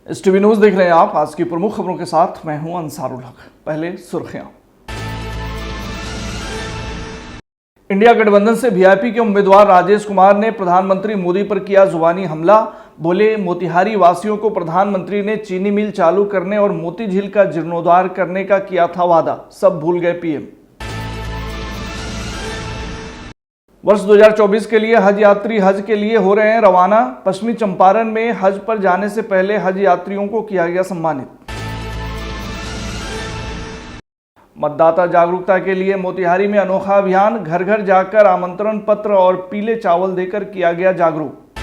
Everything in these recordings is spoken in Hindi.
इस टीवी न्यूज देख रहे हैं आप। आज की प्रमुख खबरों के साथ मैं हूं अंसारुल हक। पहले सुर्खियां। इंडिया गठबंधन से वीआईपी के उम्मीदवार राजेश कुमार ने प्रधानमंत्री मोदी पर किया जुबानी हमला। बोले, मोतिहारी वासियों को प्रधानमंत्री ने चीनी मिल चालू करने और मोती झील का जीर्णोद्धार करने का किया था वादा, सब भूल गए पीएम। वर्ष 2024 के लिए हज यात्री हज के लिए हो रहे हैं रवाना। पश्चिमी चंपारण में हज पर जाने से पहले हज यात्रियों को किया गया सम्मानित। मतदाता जागरूकता के लिए मोतिहारी में अनोखा अभियान, घर घर जाकर आमंत्रण पत्र और पीले चावल देकर किया गया जागरूक।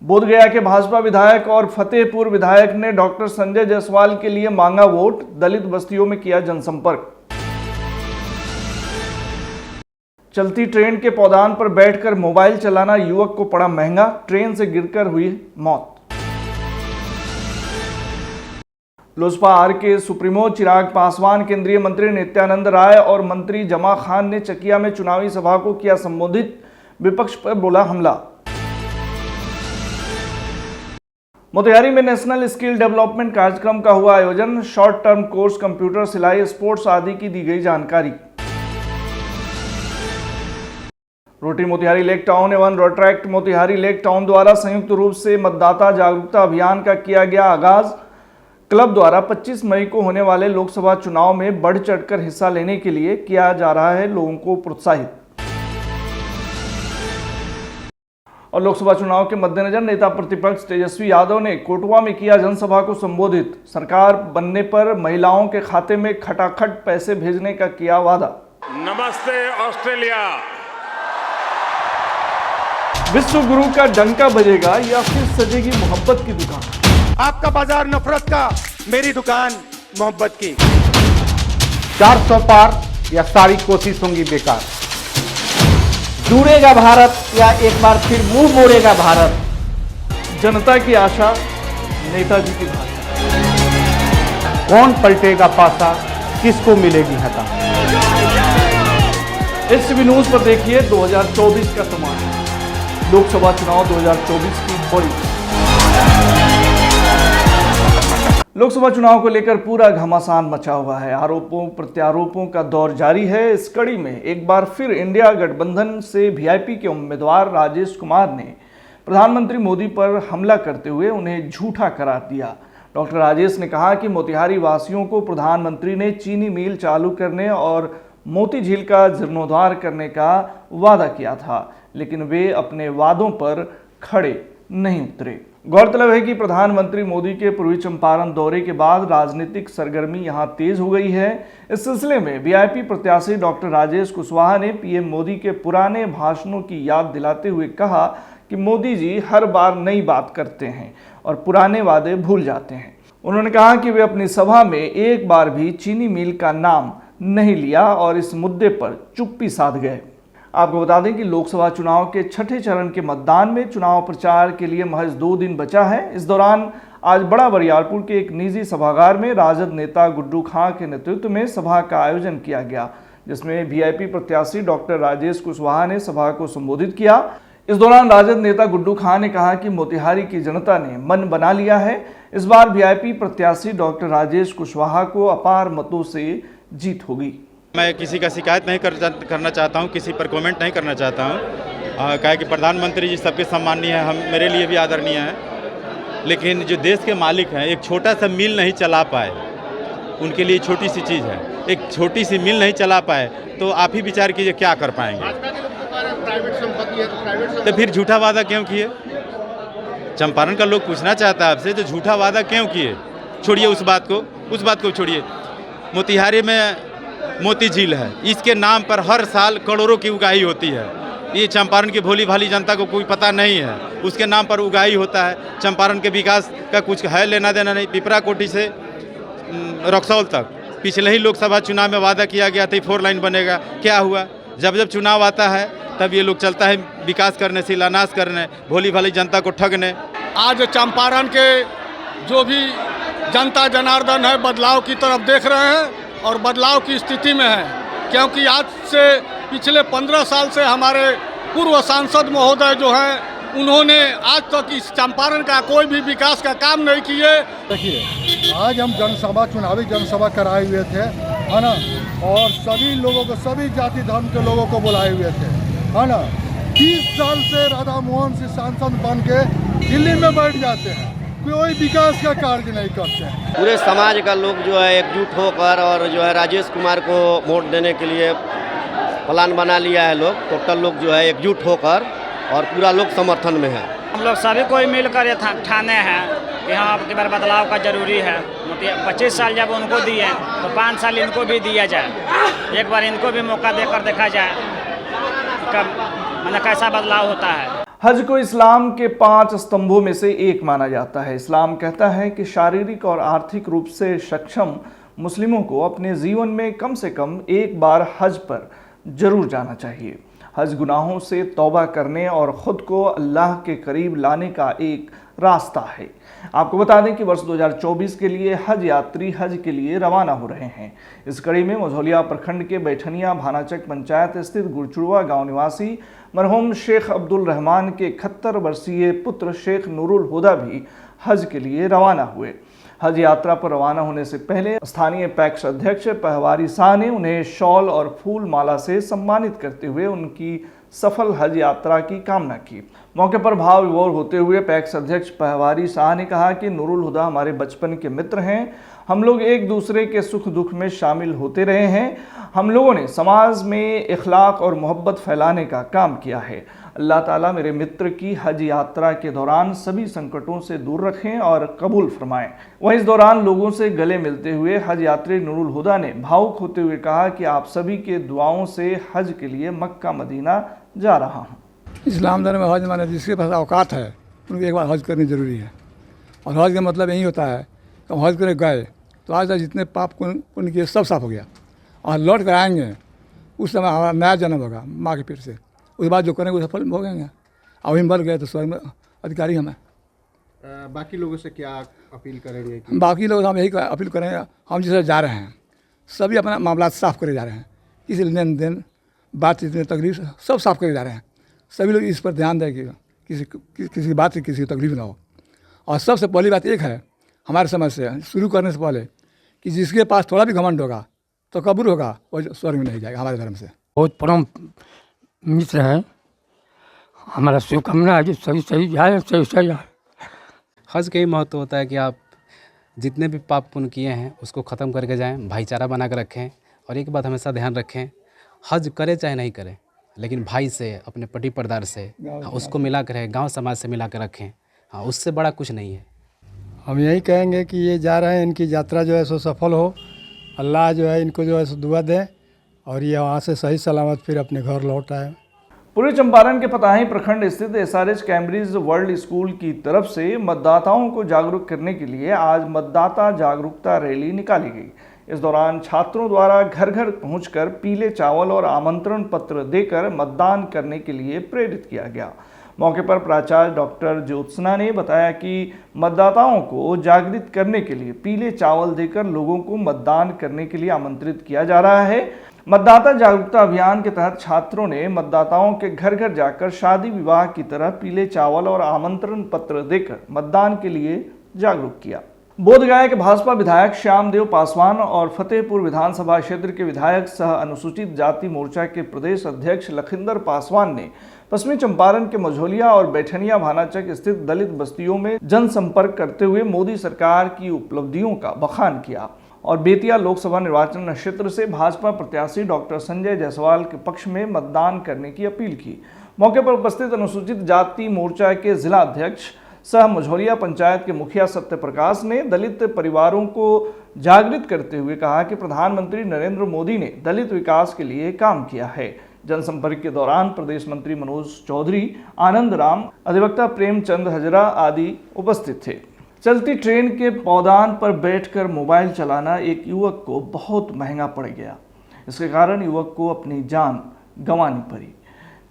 बोधगया के भाजपा विधायक और फतेहपुर विधायक ने डॉक्टर संजय जायसवाल के लिए मांगा वोट, दलित बस्तियों में किया जनसंपर्क। चलती ट्रेन के पौधान पर बैठकर मोबाइल चलाना युवक को पड़ा महंगा, ट्रेन से गिरकर हुई मौत। लोजपा आर के सुप्रीमो चिराग पासवान, केंद्रीय मंत्री नित्यानंद राय और मंत्री जमा खान ने चकिया में चुनावी सभा को किया संबोधित, विपक्ष पर बोला हमला। मोतिहारी में नेशनल स्किल डेवलपमेंट कार्यक्रम का हुआ आयोजन, शॉर्ट टर्म कोर्स, कंप्यूटर, सिलाई, स्पोर्ट्स आदि की दी गई जानकारी। रोटरी मोतिहारी लेक टाउन एवं रोट्रैक्ट मोतिहारी लेक टाउन द्वारा संयुक्त रूप से मतदाता जागरूकता अभियान का किया गया आगाज। क्लब द्वारा 25 मई को होने वाले लोकसभा चुनाव में बढ़ चढ़कर हिस्सा लेने के लिए किया जा रहा है लोगों को प्रोत्साहित। और लोकसभा चुनाव के मद्देनजर नेता प्रतिपक्ष तेजस्वी यादव ने कोटवा में किया जनसभा को संबोधित। सरकार बनने पर महिलाओं के खाते में खटाखट पैसे भेजने का किया वादा। नमस्ते ऑस्ट्रेलिया। विश्व गुरु का डंका बजेगा या फिर सजेगी मोहब्बत की दुकान। आपका बाजार नफरत का, मेरी दुकान मोहब्बत की। 400 पार या सारी कोशिश होंगी बेकार। जुड़ेगा भारत या एक बार फिर मुंह मोड़ेगा भारत। जनता की आशा, नेताजी की भाषा। कौन पलटेगा पासा, किसको मिलेगी हता। इस टीवी न्यूज पर देखिए 2024 का तमाशा। लोकसभा चुनाव 2024 की बड़ी। लोकसभा चुनाव को लेकर पूरा घमासान मचा हुआ है। आरोपों प्रत्यारोपों का दौर जारी है। इस कड़ी में एक बार फिर इंडिया गठबंधन से वीआईपी के उम्मीदवार राजेश कुमार ने प्रधानमंत्री मोदी पर हमला करते हुए उन्हें झूठा करार दिया। डॉक्टर राजेश ने कहा कि मोतिहारी वासियों को प्रधानमंत्री ने चीनी मिल चालू करने और मोती झील का जीर्णोद्धार करने का वादा किया था, लेकिन वे अपने वादों पर खड़े नहीं उतरे। गौरतलब है कि प्रधानमंत्री मोदी के पूर्वी चंपारण दौरे के बाद राजनीतिक सरगर्मी यहां तेज हो गई है। इस सिलसिले में वीआईपी प्रत्याशी डॉक्टर राजेश कुशवाहा ने पीएम मोदी के पुराने भाषणों की याद दिलाते हुए कहा कि मोदी जी हर बार नई बात करते हैं और पुराने वादे भूल जाते हैं। उन्होंने कहा कि वे अपनी सभा में एक बार भी चीनी मिल का नाम नहीं लिया और इस मुद्दे पर चुप्पी साध गए। आपको बता दें कि लोकसभा चुनाव के छठे चरण के मतदान में चुनाव प्रचार के लिए महज 2 दिन बचा है। इस दौरान आज बड़ा बरियारपुर के एक निजी सभागार में राजद नेता गुड्डू खां के नेतृत्व में सभा का आयोजन किया गया, जिसमें वीआईपी प्रत्याशी डॉक्टर राजेश कुशवाहा ने सभा को संबोधित किया। इस दौरान राजद नेता गुड्डू खां ने कहा कि मोतिहारी की जनता ने मन बना लिया है। इस बार वीआईपी प्रत्याशी डॉक्टर राजेश कुशवाहा को अपार मतों से जीत होगी। मैं किसी का शिकायत नहीं करना चाहता हूं, किसी पर कमेंट नहीं करना चाहता हूं। कहा कि प्रधानमंत्री जी सबके सम्मानीय हैं, हम मेरे लिए भी आदरणीय हैं, लेकिन जो देश के मालिक हैं एक छोटा सा मिल नहीं चला पाए, उनके लिए छोटी सी चीज़ है। एक छोटी सी मिल नहीं चला पाए तो आप ही विचार कीजिए क्या कर पाएंगे। तो फिर झूठा वादा क्यों किए? चंपारण का लोग पूछना चाहता है आपसे, तो झूठा वादा क्यों किए? छोड़िए उस बात को छोड़िए। मोतिहारी में मोती झील है, इसके नाम पर हर साल करोड़ों की उगाही होती है। ये चंपारण की भोली भाली जनता को कोई पता नहीं है, उसके नाम पर उगाही होता है। चंपारण के विकास का कुछ है लेना देना नहीं। पिपरा कोठी से रक्सौल तक पिछले ही लोकसभा चुनाव में वादा किया गया था 4 लाइन बनेगा, क्या हुआ? जब जब चुनाव आता है तब ये लोग चलता है विकास करने, शिलान्यास करने, भोली भाली जनता को ठगने। आज चंपारण के जो भी जनता जनार्दन है बदलाव की तरफ देख रहे हैं और बदलाव की स्थिति में है, क्योंकि आज से पिछले 15 साल से हमारे पूर्व सांसद महोदय जो हैं उन्होंने आज तक इस चंपारण का कोई भी विकास का काम नहीं किए। देखिए, आज हम जनसभा, चुनावी जनसभा कराए हुए थे, है ना, और सभी लोगों को, सभी जाति धर्म के लोगों को बुलाए हुए थे, है ना। 30 साल से राधा मोहन सिंह सांसद बन के दिल्ली में बैठ जाते हैं, कोई विकास का कार्य नहीं करते हैं। पूरे समाज का लोग जो है एकजुट होकर और जो है राजेश कुमार को वोट देने के लिए प्लान बना लिया है। लोग टोटल लोग जो है एकजुट होकर और पूरा लोग समर्थन में है। हम लोग सभी कोई मिलकर ये ठाने हैं कि हाँ अब की बार बदलाव का जरूरी है। 25 साल जब उनको दिए तो 5 साल इनको भी दिया जाए, एक बार इनको भी मौका देकर देखा जाए कब मतलब कैसा बदलाव होता है। हज को इस्लाम के 5 स्तंभों में से एक माना जाता है। इस्लाम कहता है कि शारीरिक और आर्थिक रूप से सक्षम मुस्लिमों को अपने जीवन में कम से कम एक बार हज पर जरूर जाना चाहिए। हज गुनाहों से तौबा करने और ख़ुद को अल्लाह के करीब लाने का एक रास्ता है। आपको बता दें कि वर्ष 2024 के लिए हज यात्री हज के लिए रवाना हो रहे हैं। इस कड़ी में मझौलिया प्रखंड के बैठनिया भानाचक पंचायत स्थित गुरचुड़वा गांव निवासी मरहूम शेख अब्दुल रहमान के 71 वर्षीय पुत्र शेख नूरुल हुदा भी हज के लिए रवाना हुए। हज यात्रा पर रवाना होने से पहले स्थानीय पैक्स अध्यक्ष पहवारी शाह ने उन्हें शॉल और फूल माला से सम्मानित करते हुए उनकी सफल हज यात्रा की कामना की। मौके पर भाव विभोर होते हुए पैक्स अध्यक्ष पहवारी शाह ने कहा कि नूरुल हुदा हमारे बचपन के मित्र हैं। हम लोग एक दूसरे के सुख दुख में शामिल होते रहे हैं। हम लोगों ने समाज में इखलाक और मोहब्बत फैलाने का काम किया है। अल्लाह ताला मेरे मित्र की हज यात्रा के दौरान सभी संकटों से दूर रखें और कबूल फरमाएं। वहीं इस दौरान लोगों से गले मिलते हुए हज यात्री नूरुल हुदा ने भावुक होते हुए कहा कि आप सभी के दुआओं से हज के लिए मक्का मदीना जा रहा हूँ। इस्लाम धर्म में हज माने जिसके पास औकात है उनको एक बार हज करनी ज़रूरी है। और हज का मतलब यही होता है कि हम हज करने गए तो आज तक जितने पाप पुण्य किए सब साफ हो गया और लौट कर आएंगे उस समय हमारा नया जन्म होगा माँ के पेट से। उसके बाद जो करेंगे वो सफल भोगेंगे और वहीं मर गए तो स्वर्ग में अधिकारी हमें। बाकी लोगों से क्या अपील करेंगे? बाकी लोग हम यही अपील करेंगे, हम जिसे जा रहे हैं सभी अपना मामला साफ़ करे जा रहे हैं। किसी लेन देन बातचीत में तकलीफ सब साफ़ करे जा रहे हैं। सभी लोग इस पर ध्यान दें कि किसी बात से किसी को तकलीफ ना हो। और सबसे पहली बात एक है हमारे समझ से शुरू करने से पहले कि जिसके पास थोड़ा भी घमंड होगा तो कबूल होगा, वो स्वर्ग में नहीं जाएगा। हमारे धर्म से बहुत परम मित्र है। हमारा शुभकामना है कि सही सही जाए, सही सही आए। हज का ही महत्व होता है कि आप जितने भी पाप पुण्य किए हैं उसको ख़त्म करके जाएं, भाईचारा बना कर रखें। और एक बात हमेशा ध्यान रखें, हज करें चाहे नहीं करें लेकिन भाई से, अपने पति पर्दार से उसको मिला कर रखें, गाँव समाज से मिला कर रखें। हाँ, उससे बड़ा कुछ नहीं है। हम यही कहेंगे कि ये जा रहे हैं, इनकी यात्रा जो है सो सफल हो। अल्लाह जो है इनको जो है सो दुआ दे और ये वहाँ से सही सलामत फिर अपने घर लौट आए। पूर्वी चंपारण के पताही प्रखंड स्थित SRH कैम्ब्रिज वर्ल्ड स्कूल की तरफ से मतदाताओं को जागरूक करने के लिए आज मतदाता जागरूकता रैली निकाली गई। इस दौरान छात्रों द्वारा घर घर पहुंचकर पीले चावल और आमंत्रण पत्र देकर मतदान करने के लिए प्रेरित किया गया। मौके पर प्राचार्य डॉक्टर ज्योत्सना ने बताया कि मतदाताओं को जागृत करने के लिए पीले चावल देकर लोगों को मतदान करने के लिए आमंत्रित किया जा रहा है। मतदाता जागरूकता अभियान के तहत छात्रों ने मतदाताओं के घर घर जाकर शादी विवाह की तरह पीले चावल और आमंत्रण पत्र देकर मतदान के लिए जागरूक किया। बोधगया के भाजपा विधायक श्यामदेव पासवान और फतेहपुर विधानसभा क्षेत्र के विधायक सह अनुसूचित जाति मोर्चा के प्रदेश अध्यक्ष लखिंदर पासवान ने पश्चिमी चंपारण के मझौलिया और बैठनिया भानाचक स्थित दलित बस्तियों में जनसंपर्क करते हुए मोदी सरकार की उपलब्धियों का बखान किया और बेतिया लोकसभा निर्वाचन क्षेत्र से भाजपा प्रत्याशी डॉक्टर संजय जायसवाल के पक्ष में मतदान करने की अपील की। मौके पर उपस्थित अनुसूचित जाति मोर्चा के जिला अध्यक्ष सह मझौलिया पंचायत के मुखिया सत्य प्रकाश ने दलित परिवारों को जागृत करते हुए कहा कि प्रधानमंत्री नरेंद्र मोदी ने दलित विकास के लिए काम किया है। जनसंपर्क के दौरान प्रदेश मंत्री मनोज चौधरी, आनंद राम, अधिवक्ता प्रेमचंद हजरा आदि उपस्थित थे। चलती ट्रेन के पौधान पर बैठकर मोबाइल चलाना एक युवक को बहुत महंगा पड़ गया। इसके कारण युवक को अपनी जान गंवानी पड़ी।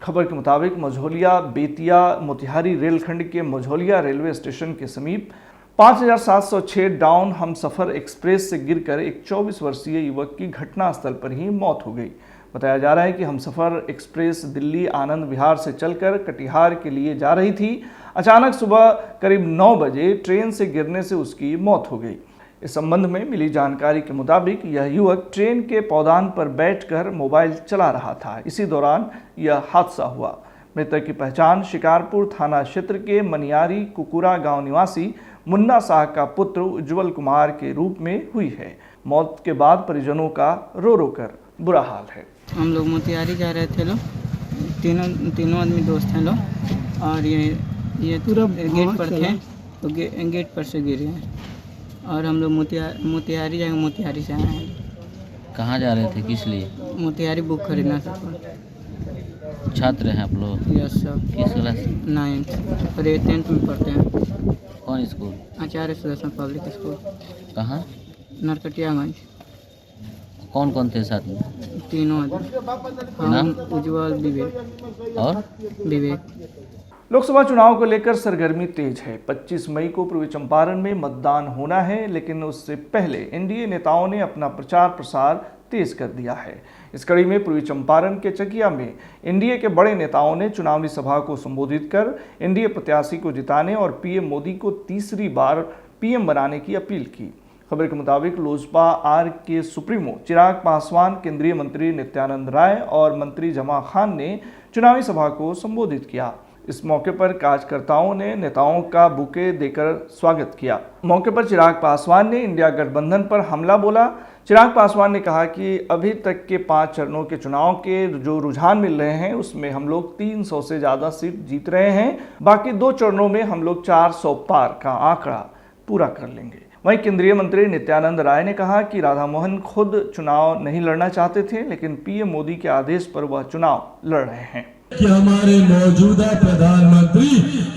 खबर के मुताबिक मझौलिया बेतिया मोतिहारी रेलखंड के मझौलिया रेलवे स्टेशन के समीप 5706 डाउन हमसफर एक्सप्रेस से गिरकर एक 24 वर्षीय युवक की घटनास्थल पर ही मौत हो गई। बताया जा रहा है कि हमसफ़र एक्सप्रेस दिल्ली आनंद विहार से चलकर कटिहार के लिए जा रही थी। अचानक सुबह करीब 9 बजे ट्रेन से गिरने से उसकी मौत हो गई। इस संबंध में मिली जानकारी के मुताबिक यह युवक ट्रेन के पौधान पर बैठकर मोबाइल चला रहा था। इसी दौरान यह हादसा हुआ। मृतक की पहचान शिकारपुर थाना क्षेत्र के मनियारी कुकुरा गांव निवासी मुन्ना शाह का पुत्र उज्जवल कुमार के रूप में हुई है। मौत के बाद परिजनों का रो रो कर बुरा हाल है। हम लोग मोतिहारी जा रहे थे लोग, तीनों आदमी दोस्त हैं लोग, और ये पूरा गेट पर थे तो गेट पर से गिरे हैं और हम लोग मोतिहारी जाएंगे, मोतिहारी से आए हैं। कहाँ जा रहे थे, किस लिए? मोतिहारी बुक खरीदना था। छात्र हैं आप लोग? Yes sir. किस क्लास? 9th और ये 10th में पढ़ते हैं। कौन स्कूल? आचार्य सुदर्शन पब्लिक स्कूल। कहाँ? नरकटियागंज। कौन कौन थे साथ में? तीनों आदमी। हम उज्जवल, विवेक और विवेक। लोकसभा चुनाव को लेकर सरगर्मी तेज है। 25 मई को पूर्वी चंपारण में मतदान होना है, लेकिन उससे पहले एनडीए नेताओं ने अपना प्रचार प्रसार तेज कर दिया है। इस कड़ी में पूर्वी चंपारण के चकिया में एनडीए के बड़े नेताओं ने चुनावी सभा को संबोधित कर एनडीए प्रत्याशी को जिताने और पीएम मोदी को तीसरी बार पीएम बनाने की अपील की। खबर के मुताबिक लोजपा आर के सुप्रीमो चिराग पासवान, केंद्रीय मंत्री नित्यानंद राय और मंत्री जमा खान ने चुनावी सभा को संबोधित किया। इस मौके पर कार्यकर्ताओं ने नेताओं का बुके देकर स्वागत किया। मौके पर चिराग पासवान ने इंडिया गठबंधन पर हमला बोला। चिराग पासवान ने कहा कि अभी तक के 5 चरणों के चुनाव के जो रुझान मिल रहे हैं उसमें हम लोग 300 से ज़्यादा सीट जीत रहे हैं। बाकी 2 चरणों में हम लोग 400 पार का आंकड़ा पूरा कर लेंगे। वहीं केंद्रीय मंत्री नित्यानंद राय ने कहा कि राधा मोहन खुद चुनाव नहीं लड़ना चाहते थे, लेकिन पीएम मोदी के आदेश पर वह चुनाव लड़ रहे हैं। कि हमारे मौजूदा प्रधानमंत्री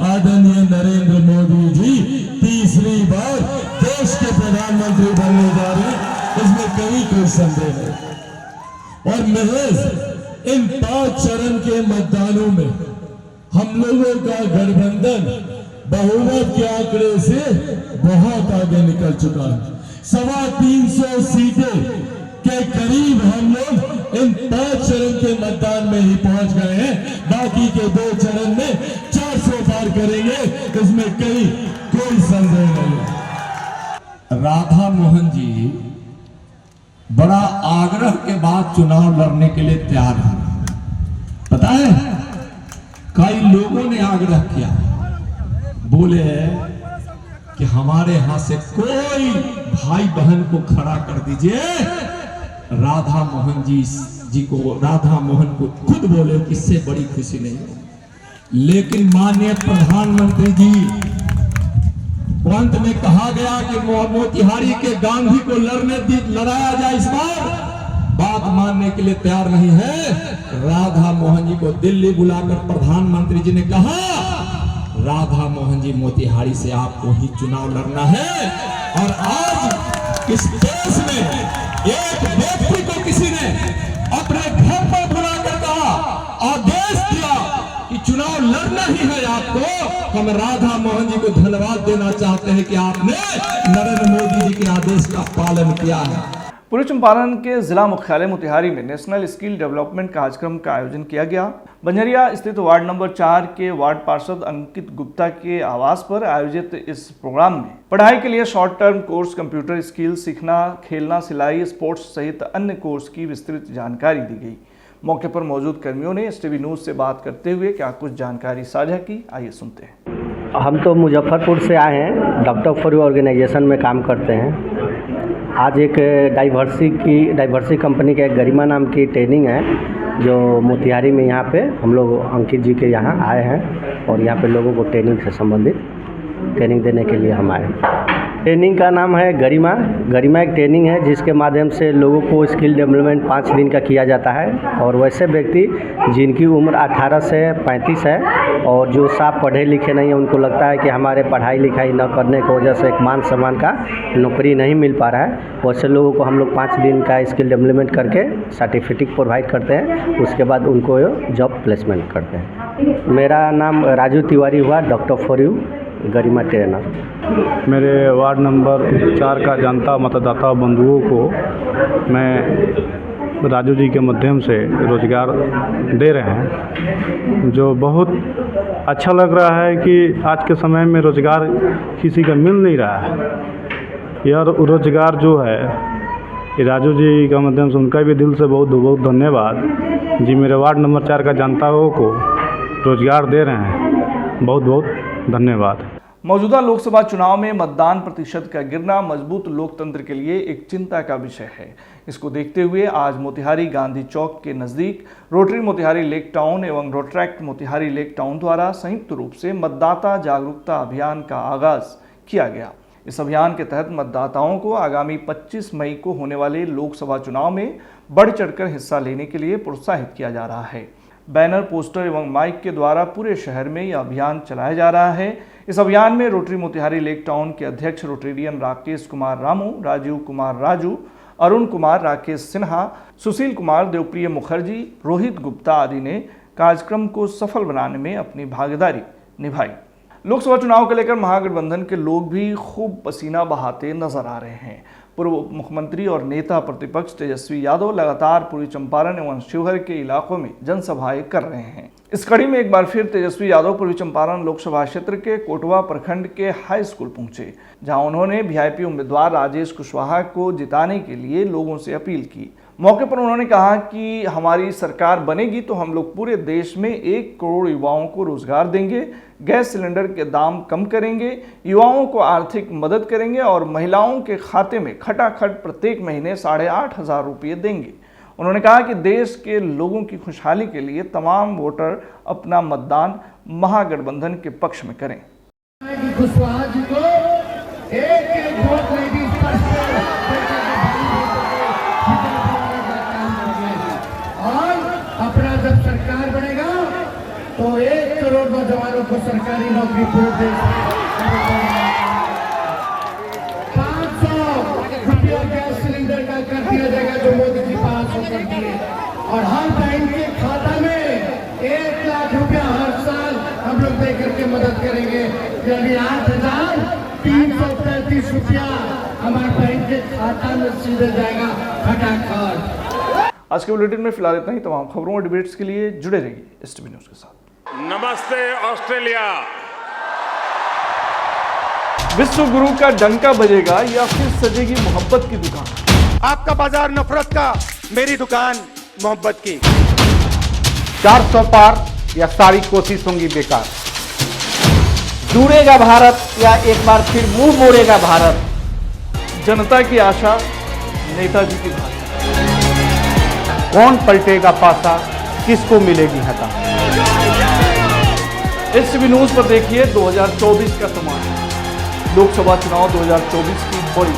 आदरणीय नरेंद्र मोदी जी तीसरी बार देश के प्रधानमंत्री बनने जा रहे हैं, इसमें कोई संदेह नहीं। और महज इन 5 चरण के मतदानों में हम लोगों का गठबंधन बहुमत के आंकड़े से बहुत आगे निकल चुका है। 325 सीटें के करीब हम लोग इन 5 चरण के मतदान में ही पहुंच गए हैं। बाकी के 2 चरण में 400 पार करेंगे, इसमें कोई संदेह नहीं। राधा मोहन जी बड़ा आग्रह के बाद चुनाव लड़ने के लिए तैयार हैं। पता है, कई लोगों ने आग्रह किया, बोले कि हमारे यहां से कोई भाई बहन को खड़ा कर दीजिए। राधा मोहन जी को, राधा मोहन को खुद बोले कि इससे बड़ी खुशी नहीं है। लेकिन माननीय प्रधानमंत्री जी अंत में कहा गया कि मोतिहारी के गांधी को लड़ाया जाए, इस बात मानने के लिए तैयार नहीं है। राधा मोहन जी को दिल्ली बुलाकर प्रधानमंत्री जी ने कहा, राधा मोहन जी मोतिहारी से आपको ही चुनाव लड़ना है। और आज इस देश में एक व्यक्ति को किसी ने अपने घर पर बुलाकर कहा, आदेश दिया कि चुनाव लड़ना ही है आपको। हम राधा मोहन जी को धन्यवाद देना चाहते हैं कि आपने नरेंद्र मोदी जी के आदेश का पालन किया है। पूर्वी चंपारण के जिला मुख्यालय मोतिहारी में नेशनल स्किल डेवलपमेंट कार्यक्रम का आयोजन किया गया। बंजरिया स्थित वार्ड नंबर 4 के वार्ड पार्षद अंकित गुप्ता के आवास पर आयोजित इस प्रोग्राम में पढ़ाई के लिए short term course, computer skill सीखना, खेलना, सिलाई, स्पोर्ट्स सहित अन्य कोर्स की विस्तृत जानकारी दी गई। मौके पर मौजूद कर्मियों ने STV न्यूज से बात करते हुए क्या कुछ जानकारी साझा की, आइए सुनते हैं। हम तो मुजफ्फरपुर से आए हैं, डॉक्टर फॉर यू ऑर्गेनाइजेशन में काम करते हैं। आज एक डाइवर्सी कंपनी का एक गरिमा नाम की ट्रेनिंग है जो मोतिहारी में यहाँ पे हम लोग अंकित जी के यहाँ आए हैं और यहाँ पे लोगों को ट्रेनिंग से संबंधित ट्रेनिंग देने के लिए हम आए। ट्रेनिंग का नाम है गरिमा। गरिमा एक ट्रेनिंग है जिसके माध्यम से लोगों को स्किल डेवलपमेंट 5 दिन का किया जाता है और वैसे व्यक्ति जिनकी उम्र 18 से 35 है और जो साफ पढ़े लिखे नहीं है, उनको लगता है कि हमारे पढ़ाई लिखाई न करने की वजह से एक मान सम्मान का नौकरी नहीं मिल पा रहा है, वैसे लोगों को हम लोग 5 दिन का स्किल डेवलपमेंट करके सर्टिफिकेट प्रोवाइड करते हैं। उसके बाद उनको जॉब प्लेसमेंट करते हैं। मेरा नाम राजू तिवारी हुआ, doctor for you Garima trainer. मेरे वार्ड नंबर 4 का जनता मतदाता बंधुओं को मैं राजू जी के माध्यम से रोज़गार दे रहे हैं, जो बहुत अच्छा लग रहा है कि आज के समय में रोज़गार किसी का मिल नहीं रहा है। यह रोज़गार जो है ये राजू जी का माध्यम से उनका भी दिल से बहुत बहुत धन्यवाद जी। मेरे वार्ड नंबर 4 का जनताओं को रोज़गार दे रहे हैं, बहुत बहुत धन्यवाद। मौजूदा लोकसभा चुनाव में मतदान प्रतिशत का गिरना मजबूत लोकतंत्र के लिए एक चिंता का विषय है। इसको देखते हुए आज मोतिहारी गांधी चौक के नज़दीक रोटरी मोतिहारी लेक टाउन एवं रोट्रैक्ट मोतिहारी लेक टाउन द्वारा संयुक्त रूप से मतदाता जागरूकता अभियान का आगाज किया गया। इस अभियान के तहत मतदाताओं को आगामी 25 मई को होने वाले लोकसभा चुनाव में बढ़ चढ़कर हिस्सा लेने के लिए प्रोत्साहित किया जा रहा है। बैनर, पोस्टर एवं माइक के द्वारा पूरे शहर में यह अभियान चलाया जा रहा है। इस अभियान में रोटरी मोतिहारी लेक टाउन के अध्यक्ष रोटेरियन राकेश कुमार रामू, राजीव कुमार राजू, अरुण कुमार, राकेश सिन्हा, सुशील कुमार, देवप्रिय मुखर्जी, रोहित गुप्ता आदि ने कार्यक्रम को सफल बनाने में अपनी भागीदारी निभाई। लोकसभा चुनाव को लेकर महागठबंधन के लोग भी खूब पसीना बहाते नजर आ रहे हैं। पूर्व मुख्यमंत्री और नेता प्रतिपक्ष तेजस्वी यादव लगातार पूर्वी चंपारण एवं शिवहर के इलाकों में जनसभाएं कर रहे हैं। इस कड़ी में एक बार फिर तेजस्वी यादव पूर्वी चंपारण लोकसभा क्षेत्र के कोटवा प्रखंड के हाई स्कूल पहुंचे, जहां उन्होंने वीआईपी उम्मीदवार राजेश कुशवाहा को जिताने के लिए लोगों से अपील की। मौके पर उन्होंने कहा कि हमारी सरकार बनेगी तो हम लोग पूरे देश में 1 करोड़ युवाओं को रोजगार देंगे, गैस सिलेंडर के दाम कम करेंगे, युवाओं को आर्थिक मदद करेंगे और महिलाओं के खाते में खटाखट प्रत्येक महीने 8,500 रुपये देंगे। उन्होंने कहा कि देश के लोगों की खुशहाली के लिए तमाम वोटर अपना मतदान महागठबंधन के पक्ष में करें। कुशवाहा जी को एक वोट लेगी और अपना जब सरकार बनेगा तो 1 करोड़ नौजवानों को सरकारी नौकरी पूरे देश में 500 रुपया गैस सिलेंडर का कर दिया जाएगा, जो मोदी जी 500 कर दिए, और हर बहन के खाता में 1 लाख रुपया हर साल हम लोग दे करके मदद करेंगे। यानी 8,335 रुपया हमारे बहन के खाता में सीधे जाएगा खटाखट। आज के बुलेटिन में फिलहाल इतना ही। तमाम खबरों और डिबेट्स के लिए जुड़े रहिए STV न्यूज़ के साथ। नमस्ते ऑस्ट्रेलिया। विश्व गुरु का डंका बजेगा या फिर सजेगी मोहब्बत की दुकान। आपका बाजार नफरत का, मेरी दुकान मोहब्बत की। 400 पार या सारी कोशिश होंगी बेकार। जुड़ेगा भारत या एक बार फिर मुंह मोड़ेगा भारत। जनता की आशा, नेताजी की भाषा। कौन पलटेगा पासा, किसको मिलेगी हता। STV न्यूज़ पर देखिए 2024 का समाचार, लोकसभा चुनाव 2024 की बड़ी